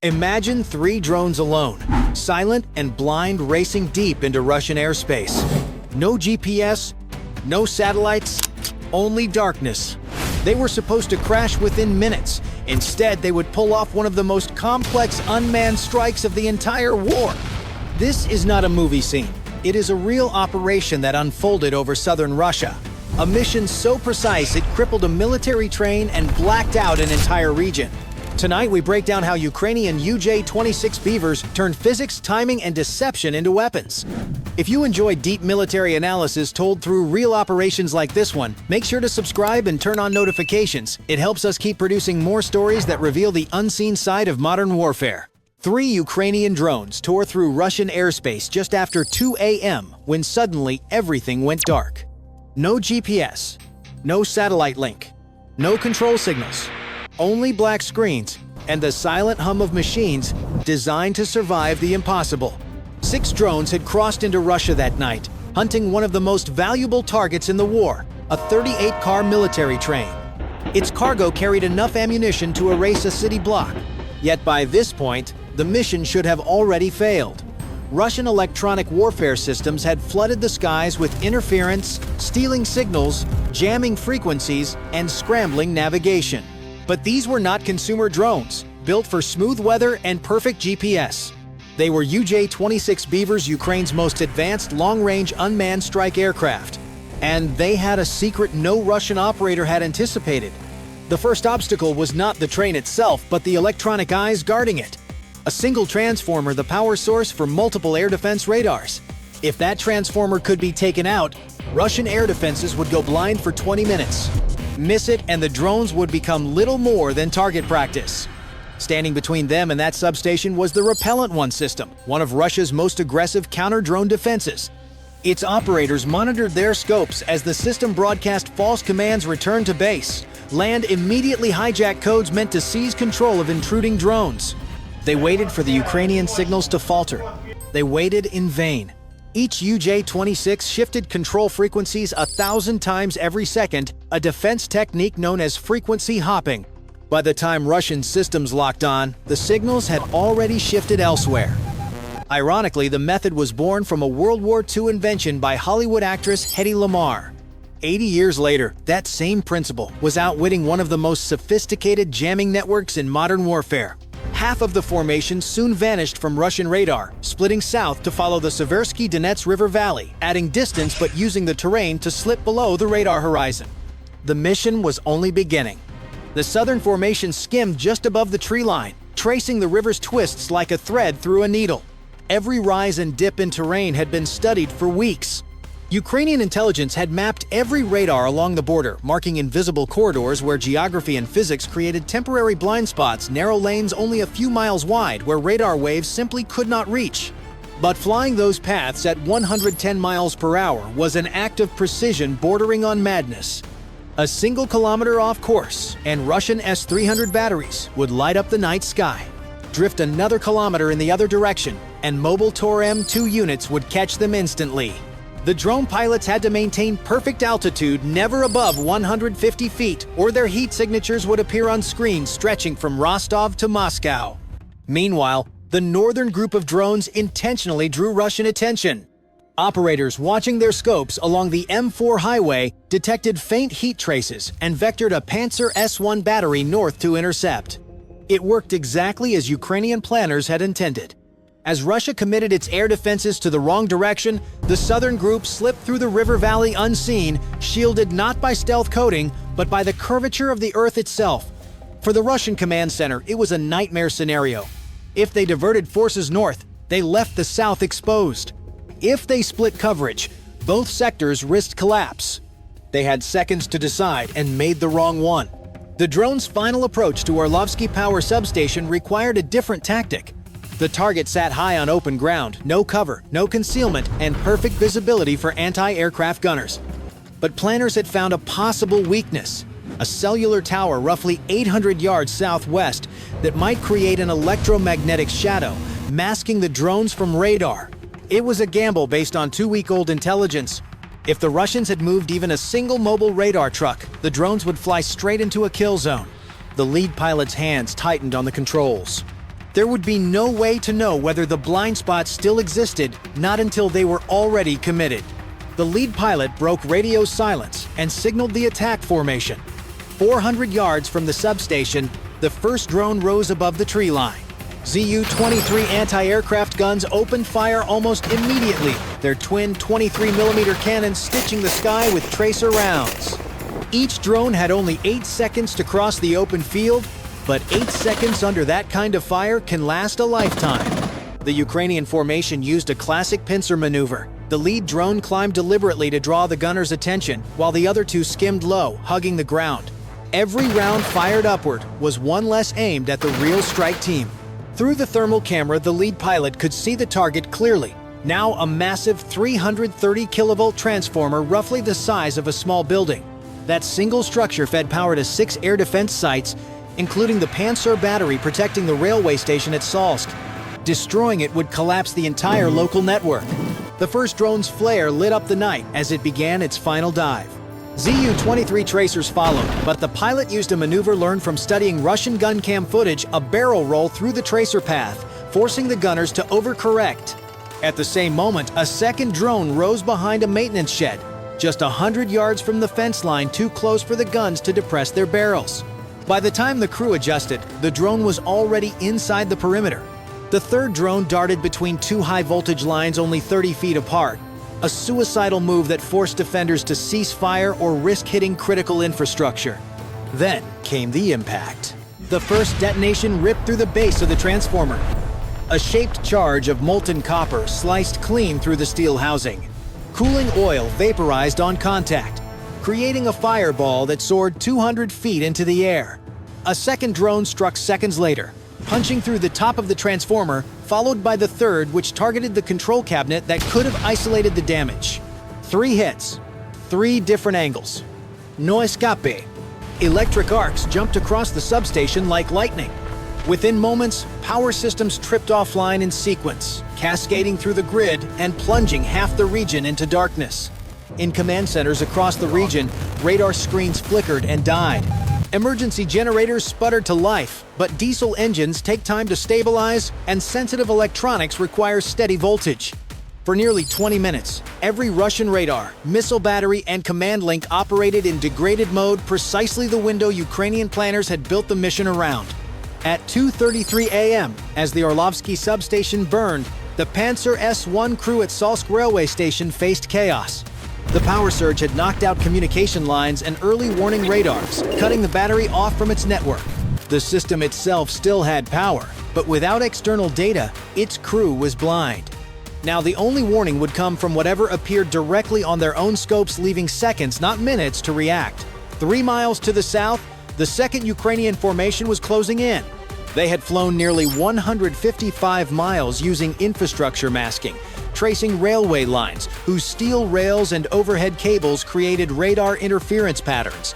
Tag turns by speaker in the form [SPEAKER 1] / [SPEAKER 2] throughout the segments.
[SPEAKER 1] Imagine 3 drones alone, silent and blind, racing deep into Russian airspace. No GPS, no satellites, only darkness. They were supposed to crash within minutes. Instead, they would pull off one of the most complex unmanned strikes of the entire war. This is not a movie scene. It is a real operation that unfolded over southern Russia. A mission so precise it crippled a military train and blacked out an entire region. Tonight, we break down how Ukrainian UJ-26 Beavers turned physics, timing, and deception into weapons. If you enjoy deep military analysis told through real operations like this one, make sure to subscribe and turn on notifications. It helps us keep producing more stories that reveal the unseen side of modern warfare. 3 Ukrainian drones tore through Russian airspace just after 2 a.m. when suddenly everything went dark. No GPS, no satellite link, no control signals. Only black screens and the silent hum of machines designed to survive the impossible. 6 drones had crossed into Russia that night, hunting one of the most valuable targets in the war, a 38-car military train. Its cargo carried enough ammunition to erase a city block. Yet by this point, the mission should have already failed. Russian electronic warfare systems had flooded the skies with interference, stealing signals, jamming frequencies, and scrambling navigation. But these were not consumer drones, built for smooth weather and perfect GPS. They were UJ-26 Beavers, Ukraine's most advanced long-range unmanned strike aircraft. And they had a secret no Russian operator had anticipated. The first obstacle was not the train itself, but the electronic eyes guarding it. A single transformer, the power source for multiple air defense radars. If that transformer could be taken out, Russian air defenses would go blind for 20 minutes. Miss it, and the drones would become little more than target practice. Standing between them and that substation was the Repellent One system, one of Russia's most aggressive counter-drone defenses. Its operators monitored their scopes as the system broadcast false commands return to base. Land immediately hijacked codes meant to seize control of intruding drones. They waited for the Ukrainian signals to falter. They waited in vain. Each UJ-26 shifted control frequencies 1,000 times every second, a defense technique known as frequency hopping. By the time Russian systems locked on, the signals had already shifted elsewhere. Ironically, the method was born from a World War II invention by Hollywood actress Hedy Lamarr. 80 years later, that same principle was outwitting one of the most sophisticated jamming networks in modern warfare. Half of the formation soon vanished from Russian radar, splitting south to follow the Seversky Donets River Valley, adding distance but using the terrain to slip below the radar horizon. The mission was only beginning. The southern formation skimmed just above the tree line, tracing the river's twists like a thread through a needle. Every rise and dip in terrain had been studied for weeks. Ukrainian intelligence had mapped every radar along the border, marking invisible corridors where geography and physics created temporary blind spots, narrow lanes only a few miles wide where radar waves simply could not reach. But flying those paths at 110 miles per hour was an act of precision bordering on madness. A single kilometer off course, and Russian S-300 batteries would light up the night sky. Drift another kilometer in the other direction, and mobile Tor M2 units would catch them instantly. The drone pilots had to maintain perfect altitude never above 150 feet, or their heat signatures would appear on screen stretching from Rostov to Moscow. Meanwhile, the northern group of drones intentionally drew Russian attention. Operators watching their scopes along the M4 highway detected faint heat traces and vectored a Panzer S-1 battery north to intercept. It worked exactly as Ukrainian planners had intended. As Russia committed its air defenses to the wrong direction, the southern group slipped through the river valley unseen, shielded not by stealth coating, but by the curvature of the earth itself. For the Russian command center, it was a nightmare scenario. If they diverted forces north, they left the south exposed. If they split coverage, both sectors risked collapse. They had seconds to decide and made the wrong one. The drone's final approach to Orlovsky Power Substation required a different tactic. The target sat high on open ground, no cover, no concealment, and perfect visibility for anti-aircraft gunners. But planners had found a possible weakness, a cellular tower roughly 800 yards southwest that might create an electromagnetic shadow, masking the drones from radar. It was a gamble based on 2-week-old intelligence. If the Russians had moved even a single mobile radar truck, the drones would fly straight into a kill zone. The lead pilot's hands tightened on the controls. There would be no way to know whether the blind spot still existed, not until they were already committed. The lead pilot broke radio silence and signaled the attack formation. 400 yards from the substation, the first drone rose above the tree line. Zu-23 anti-aircraft guns opened fire almost immediately, their twin 23mm cannons stitching the sky with tracer rounds. Each drone had only 8 seconds to cross the open field, but 8 seconds under that kind of fire can last a lifetime. The Ukrainian formation used a classic pincer maneuver. The lead drone climbed deliberately to draw the gunner's attention, while the other two skimmed low, hugging the ground. Every round fired upward was one less aimed at the real strike team. Through the thermal camera, the lead pilot could see the target clearly. Now a massive 330 kilovolt transformer roughly the size of a small building. That single structure fed power to 6 air defense sites, including the Panzer battery protecting the railway station at Salsk. Destroying it would collapse the entire local network. The first drone's flare lit up the night as it began its final dive. Zu-23 tracers followed, but the pilot used a maneuver learned from studying Russian gun cam footage, a barrel roll through the tracer path, forcing the gunners to overcorrect. At the same moment, a second drone rose behind a maintenance shed, just 100 yards from the fence line, too close for the guns to depress their barrels. By the time the crew adjusted, the drone was already inside the perimeter. The third drone darted between 2 high-voltage lines only 30 feet apart, a suicidal move that forced defenders to cease fire or risk hitting critical infrastructure. Then came the impact. The first detonation ripped through the base of the transformer. A shaped charge of molten copper sliced clean through the steel housing. Cooling oil vaporized on contact, creating a fireball that soared 200 feet into the air. A second drone struck seconds later, punching through the top of the transformer, followed by the third, which targeted the control cabinet that could have isolated the damage. 3 hits, 3 different angles. No escape. Electric arcs jumped across the substation like lightning. Within moments, power systems tripped offline in sequence, cascading through the grid and plunging half the region into darkness. In command centers across the region, radar screens flickered and died. Emergency generators sputtered to life, but diesel engines take time to stabilize, and sensitive electronics require steady voltage. For nearly 20 minutes, every Russian radar, missile battery, and command link operated in degraded mode, precisely the window Ukrainian planners had built the mission around. At 2:33 a.m., as the Orlovsky substation burned, the Panzer S-1 crew at Salsk railway station faced chaos. The power surge had knocked out communication lines and early warning radars, cutting the battery off from its network. The system itself still had power, but without external data, its crew was blind. Now the only warning would come from whatever appeared directly on their own scopes, leaving seconds, not minutes, to react. 3 miles to the south, the second Ukrainian formation was closing in. They had flown nearly 155 miles using infrastructure masking, tracing railway lines whose steel rails and overhead cables created radar interference patterns.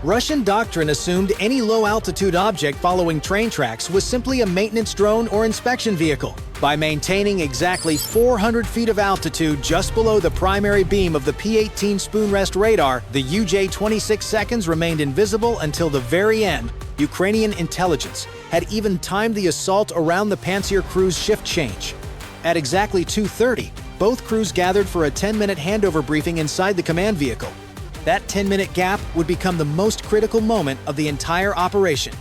[SPEAKER 1] Russian doctrine assumed any low-altitude object following train tracks was simply a maintenance drone or inspection vehicle. By maintaining exactly 400 feet of altitude just below the primary beam of the P-18 spoon-rest radar, the UJ-26 seconds remained invisible until the very end. Ukrainian intelligence had even timed the assault around the Panzer crew's shift change. At exactly 2:30, both crews gathered for a 10-minute handover briefing inside the command vehicle. That 10-minute gap would become the most critical moment of the entire operation.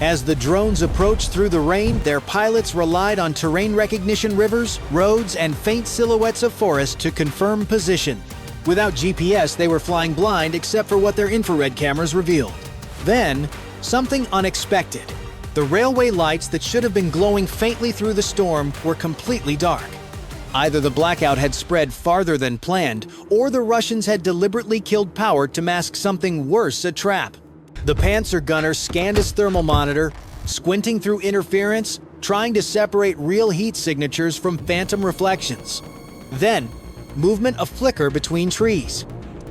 [SPEAKER 1] As the drones approached through the rain, their pilots relied on terrain recognition, rivers, roads, and faint silhouettes of forest to confirm position. Without GPS, they were flying blind except for what their infrared cameras revealed. Then, something unexpected. The railway lights that should have been glowing faintly through the storm were completely dark. Either the blackout had spread farther than planned, or the Russians had deliberately killed power to mask something worse, a trap. The Panzer gunner scanned his thermal monitor, squinting through interference, trying to separate real heat signatures from phantom reflections. Then, movement a flicker between trees.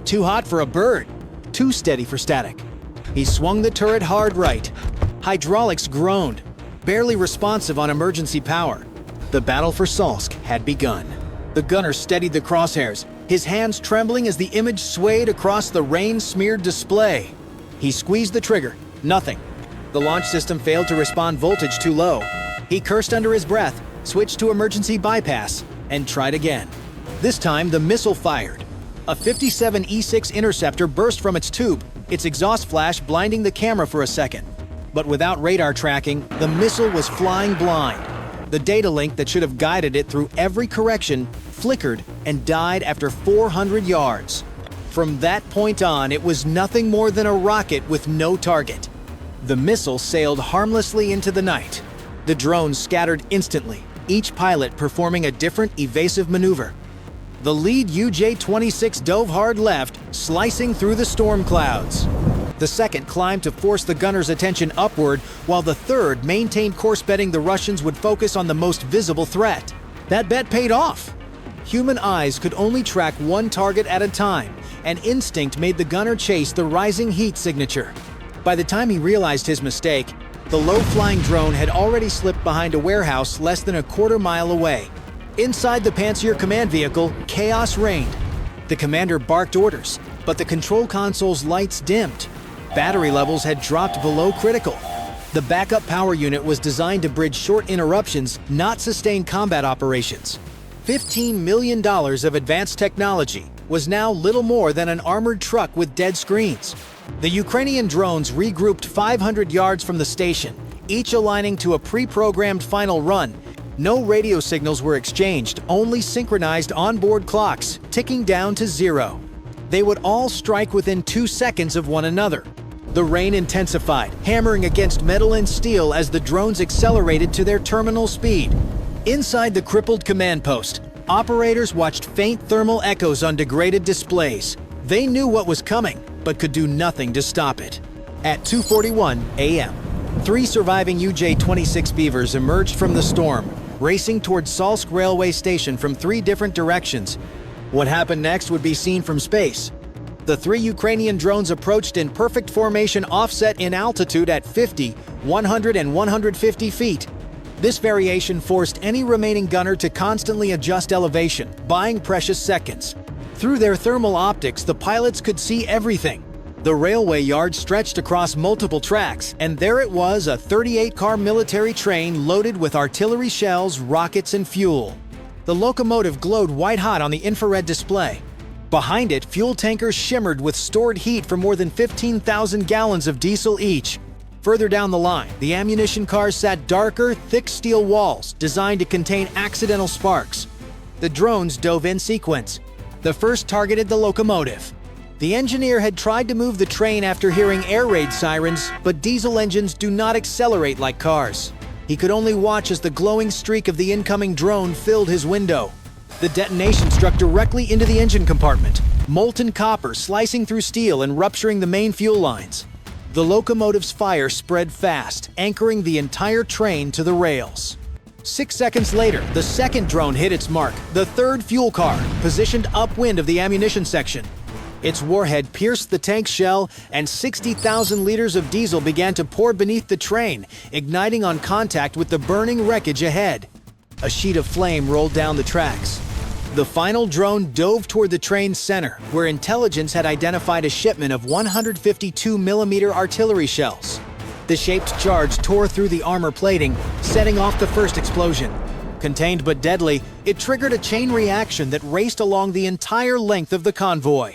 [SPEAKER 1] Too hot for a bird, too steady for static. He swung the turret hard right. Hydraulics groaned, barely responsive on emergency power. The battle for Salsk had begun. The gunner steadied the crosshairs, his hands trembling as the image swayed across the rain-smeared display. He squeezed the trigger. Nothing. The launch system failed to respond, voltage too low. He cursed under his breath, switched to emergency bypass, and tried again. This time, the missile fired. A 57 E6 interceptor burst from its tube, its exhaust flash blinding the camera for a second. But without radar tracking, the missile was flying blind. The data link that should have guided it through every correction flickered and died after 400 yards. From that point on, it was nothing more than a rocket with no target. The missile sailed harmlessly into the night. The drones scattered instantly, each pilot performing a different evasive maneuver. The lead UJ-26 dove hard left, slicing through the storm clouds. The second climbed to force the gunner's attention upward, while the third maintained course, betting the Russians would focus on the most visible threat. That bet paid off. Human eyes could only track one target at a time, and instinct made the gunner chase the rising heat signature. By the time he realized his mistake, the low-flying drone had already slipped behind a warehouse less than a quarter-mile away. Inside the Pantsir command vehicle, chaos reigned. The commander barked orders, but the control console's lights dimmed. Battery levels had dropped below critical. The backup power unit was designed to bridge short interruptions, not sustain combat operations. $15 million of advanced technology was now little more than an armored truck with dead screens. The Ukrainian drones regrouped 500 yards from the station, each aligning to a pre-programmed final run. No radio signals were exchanged, only synchronized onboard clocks, ticking down to 0. They would all strike within 2 seconds of one another. The rain intensified, hammering against metal and steel as the drones accelerated to their terminal speed. Inside the crippled command post, operators watched faint thermal echoes on degraded displays. They knew what was coming, but could do nothing to stop it. At 2:41 a.m., 3 surviving UJ-26 Beavers emerged from the storm, racing towards Salsk railway station from 3 different directions. What happened next would be seen from space. The 3 Ukrainian drones approached in perfect formation, offset in altitude at 50, 100, and 150 feet. This variation forced any remaining gunner to constantly adjust elevation, buying precious seconds. Through their thermal optics, the pilots could see everything. The railway yard stretched across multiple tracks, and there it was, a 38-car military train loaded with artillery shells, rockets, and fuel. The locomotive glowed white-hot on the infrared display. Behind it, fuel tankers shimmered with stored heat for more than 15,000 gallons of diesel each. Further down the line, the ammunition cars sat darker, thick steel walls designed to contain accidental sparks. The drones dove in sequence. The first targeted the locomotive. The engineer had tried to move the train after hearing air raid sirens, but diesel engines do not accelerate like cars. He could only watch as the glowing streak of the incoming drone filled his window. The detonation struck directly into the engine compartment, molten copper slicing through steel and rupturing the main fuel lines. The locomotive's fire spread fast, anchoring the entire train to the rails. 6 seconds later, the second drone hit its mark, the third fuel car, positioned upwind of the ammunition section. Its warhead pierced the tank shell, and 60,000 liters of diesel began to pour beneath the train, igniting on contact with the burning wreckage ahead. A sheet of flame rolled down the tracks. The final drone dove toward the train's center, where intelligence had identified a shipment of 152mm artillery shells. The shaped charge tore through the armor plating, setting off the first explosion. Contained but deadly, it triggered a chain reaction that raced along the entire length of the convoy.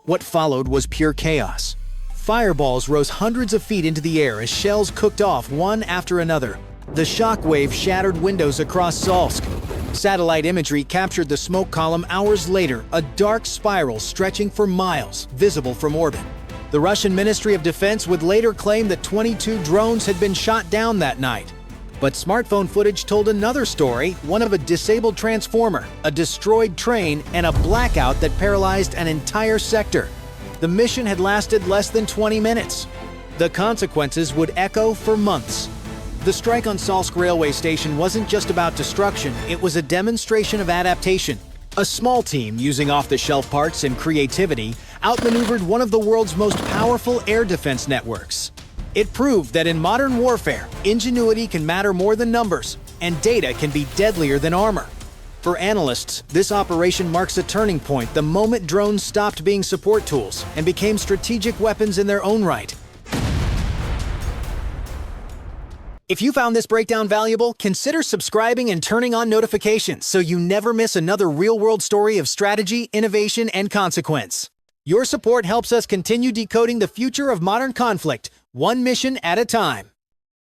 [SPEAKER 1] What followed was pure chaos. Fireballs rose hundreds of feet into the air as shells cooked off one after another. The shockwave shattered windows across Salsk. Satellite imagery captured the smoke column hours later, a dark spiral stretching for miles, visible from orbit. The Russian Ministry of Defense would later claim that 22 drones had been shot down that night. But smartphone footage told another story, one of a disabled transformer, a destroyed train, and a blackout that paralyzed an entire sector. The mission had lasted less than 20 minutes. The consequences would echo for months. The strike on Salsk railway station wasn't just about destruction, it was a demonstration of adaptation. A small team using off-the-shelf parts and creativity outmaneuvered one of the world's most powerful air defense networks. It proved that in modern warfare, ingenuity can matter more than numbers, and data can be deadlier than armor. For analysts, this operation marks a turning point the moment drones stopped being support tools and became strategic weapons in their own right. If you found this breakdown valuable, consider subscribing and turning on notifications so you never miss another real-world story of strategy, innovation, and consequence. Your support helps us continue decoding the future of modern conflict, one mission at a time.